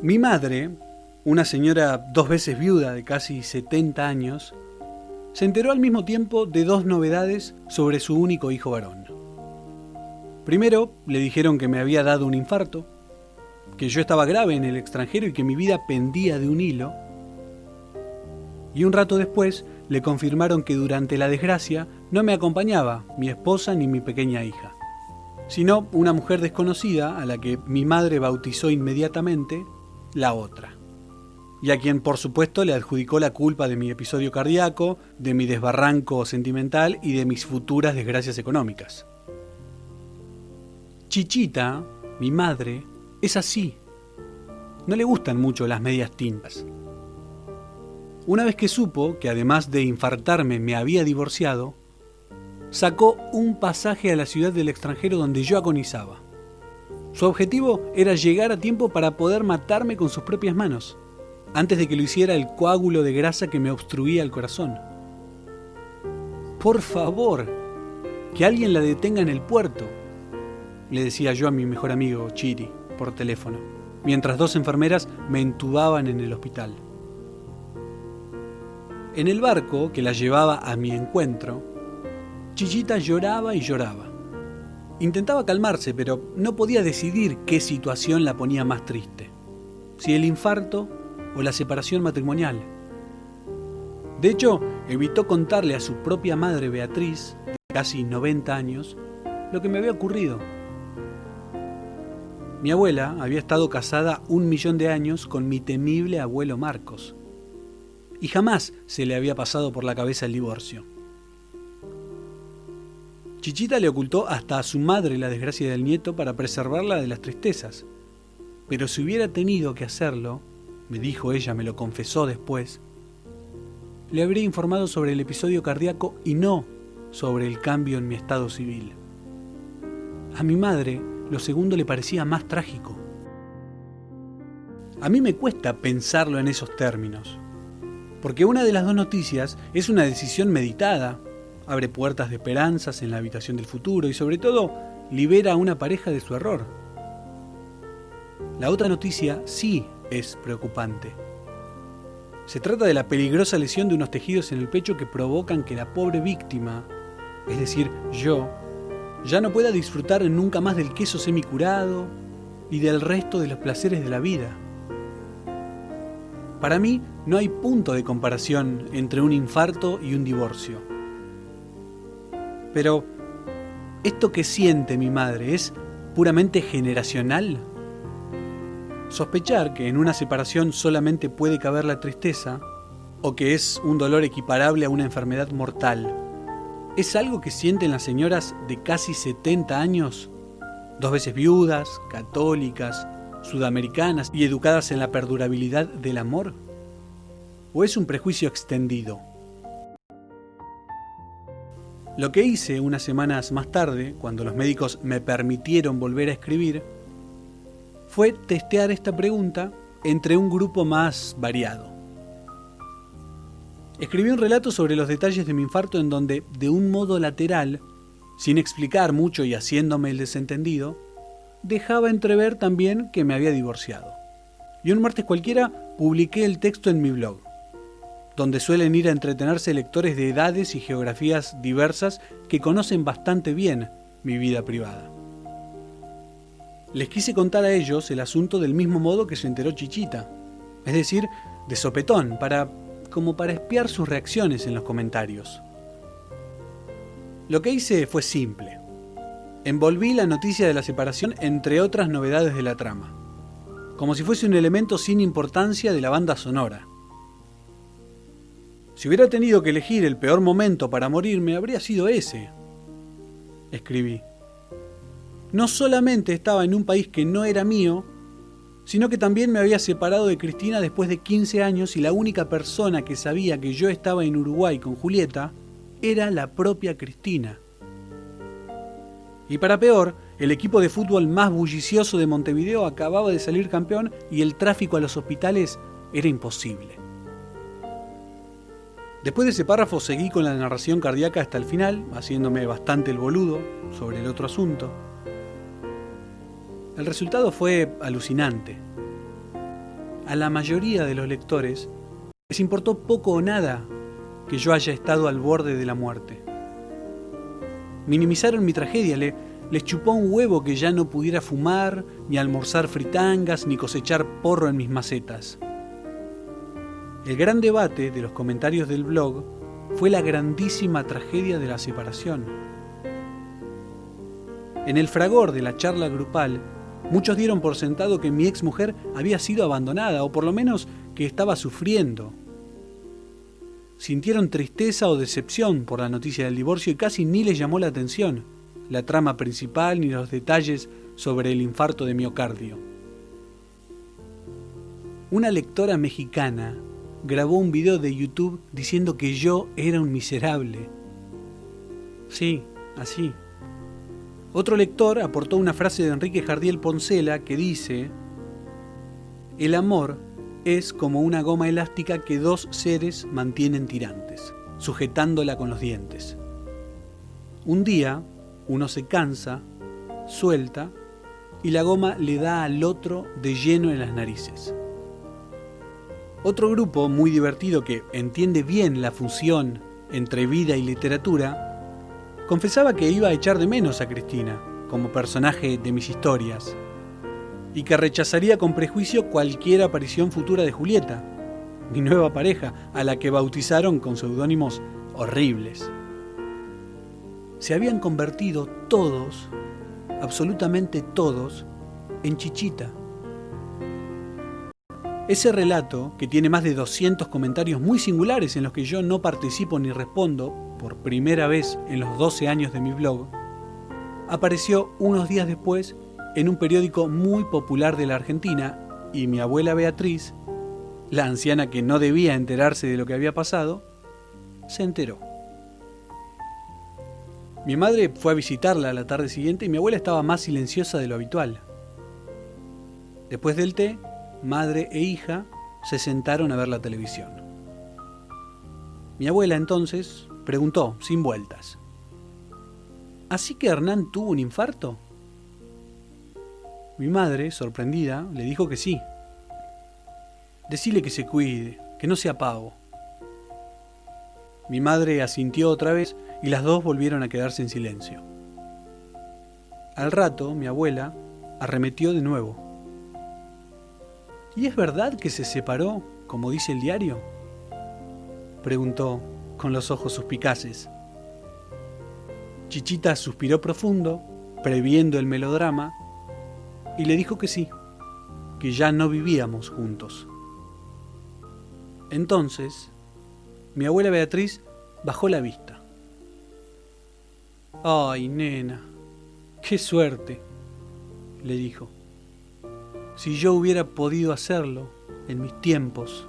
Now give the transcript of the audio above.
Mi madre, una señora 2 veces viuda de casi 70 años, se enteró al mismo tiempo de 2 novedades sobre su único hijo varón. Primero, le dijeron que me había dado un infarto, que yo estaba grave en el extranjero y que mi vida pendía de un hilo. Y un rato después, le confirmaron que durante la desgracia no me acompañaba mi esposa ni mi pequeña hija, sino una mujer desconocida a la que mi madre bautizó inmediatamente la otra, y a quien por supuesto le adjudicó la culpa de mi episodio cardíaco, de mi desbarranco sentimental y de mis futuras desgracias económicas. Chichita, mi madre, es así. No le gustan mucho las medias tintas. Una vez que supo que además de infartarme me había divorciado, sacó un pasaje a la ciudad del extranjero donde yo agonizaba. Su objetivo era llegar a tiempo para poder matarme con sus propias manos, antes de que lo hiciera el coágulo de grasa que me obstruía el corazón. Por favor, que alguien la detenga en el puerto, le decía yo a mi mejor amigo Chiri por teléfono, mientras 2 enfermeras me entubaban en el hospital. En el barco que la llevaba a mi encuentro, Chichita lloraba y lloraba. Intentaba calmarse, pero no podía decidir qué situación la ponía más triste, si el infarto o la separación matrimonial. De hecho, evitó contarle a su propia madre Beatriz, de casi 90 años, lo que me había ocurrido. Mi abuela había estado casada 1.000.000 de años con mi temible abuelo Marcos, y jamás se le había pasado por la cabeza el divorcio. Chichita le ocultó hasta a su madre la desgracia del nieto para preservarla de las tristezas. Pero si hubiera tenido que hacerlo, me dijo ella, me lo confesó después, le habría informado sobre el episodio cardíaco y no sobre el cambio en mi estado civil. A mi madre, lo segundo le parecía más trágico. A mí me cuesta pensarlo en esos términos, porque una de las 2 noticias es una decisión meditada, abre puertas de esperanzas en la habitación del futuro y sobre todo libera a una pareja de su error. La otra noticia sí es preocupante. Se trata de la peligrosa lesión de unos tejidos en el pecho que provocan que la pobre víctima, es decir, yo, ya no pueda disfrutar nunca más del queso semicurado y del resto de los placeres de la vida. Para mí no hay punto de comparación entre un infarto y un divorcio. Pero, ¿esto que siente mi madre es puramente generacional? Sospechar que en una separación solamente puede caber la tristeza, o que es un dolor equiparable a una enfermedad mortal, ¿es algo que sienten las señoras de casi 70 años, 2 veces viudas, católicas, sudamericanas y educadas en la perdurabilidad del amor? ¿O es un prejuicio extendido? Lo que hice unas semanas más tarde, cuando los médicos me permitieron volver a escribir, fue testear esta pregunta entre un grupo más variado. Escribí un relato sobre los detalles de mi infarto en donde, de un modo lateral, sin explicar mucho y haciéndome el desentendido, dejaba entrever también que me había divorciado. Y un martes cualquiera publiqué el texto en mi blog, donde suelen ir a entretenerse lectores de edades y geografías diversas que conocen bastante bien mi vida privada. Les quise contar a ellos el asunto del mismo modo que se enteró Chichita, es decir, de sopetón, como para espiar sus reacciones en los comentarios. Lo que hice fue simple. Envolví la noticia de la separación entre otras novedades de la trama, como si fuese un elemento sin importancia de la banda sonora. Si hubiera tenido que elegir el peor momento para morirme, habría sido ese, escribí. No solamente estaba en un país que no era mío, sino que también me había separado de Cristina después de 15 años y la única persona que sabía que yo estaba en Uruguay con Julieta era la propia Cristina. Y para peor, el equipo de fútbol más bullicioso de Montevideo acababa de salir campeón y el tráfico a los hospitales era imposible. Después de ese párrafo seguí con la narración cardíaca hasta el final, haciéndome bastante el boludo sobre el otro asunto. El resultado fue alucinante. a la mayoría de los lectores les importó poco o nada que yo haya estado al borde de la muerte. Minimizaron mi tragedia, les chupó un huevo que ya no pudiera fumar, ni almorzar fritangas, ni cosechar porro en mis macetas. El gran debate de los comentarios del blog fue la grandísima tragedia de la separación. En el fragor de la charla grupal, muchos dieron por sentado que mi exmujer había sido abandonada, o por lo menos que estaba sufriendo. Sintieron tristeza o decepción por la noticia del divorcio y casi ni les llamó la atención la trama principal ni los detalles sobre el infarto de miocardio. Una lectora mexicana grabó un video de YouTube diciendo que yo era un miserable. Sí, así. Otro lector aportó una frase de Enrique Jardiel Poncela que dice: el amor es como una goma elástica que dos seres mantienen tirantes, sujetándola con los dientes. Un día, uno se cansa, suelta, y la goma le da al otro de lleno en las narices. Otro grupo muy divertido que entiende bien la fusión entre vida y literatura, confesaba que iba a echar de menos a Cristina como personaje de mis historias, y que rechazaría con prejuicio cualquier aparición futura de Julieta, mi nueva pareja, a la que bautizaron con seudónimos horribles. Se habían convertido todos, absolutamente todos, en Chichita. Ese relato, que tiene más de 200 comentarios muy singulares en los que yo no participo ni respondo, por primera vez en los 12 años de mi blog, apareció unos días después en un periódico muy popular de la Argentina, y mi abuela Beatriz, la anciana que no debía enterarse de lo que había pasado, se enteró. Mi madre fue a visitarla la tarde siguiente y mi abuela estaba más silenciosa de lo habitual. Después del té, madre e hija se sentaron a ver la televisión. Mi abuela entonces preguntó, sin vueltas: ¿así que Hernán tuvo un infarto? Mi madre, sorprendida, le dijo que sí. Decile que se cuide, que no sea pavo. Mi madre asintió otra vez y las dos volvieron a quedarse en silencio. Al rato, mi abuela arremetió de nuevo. ¿Y es verdad que se separó, como dice el diario?, preguntó con los ojos suspicaces. Chichita suspiró profundo, previendo el melodrama, y le dijo que sí, que ya no vivíamos juntos. Entonces, mi abuela Beatriz bajó la vista. «Ay, nena, qué suerte», le dijo. «Si yo hubiera podido hacerlo en mis tiempos».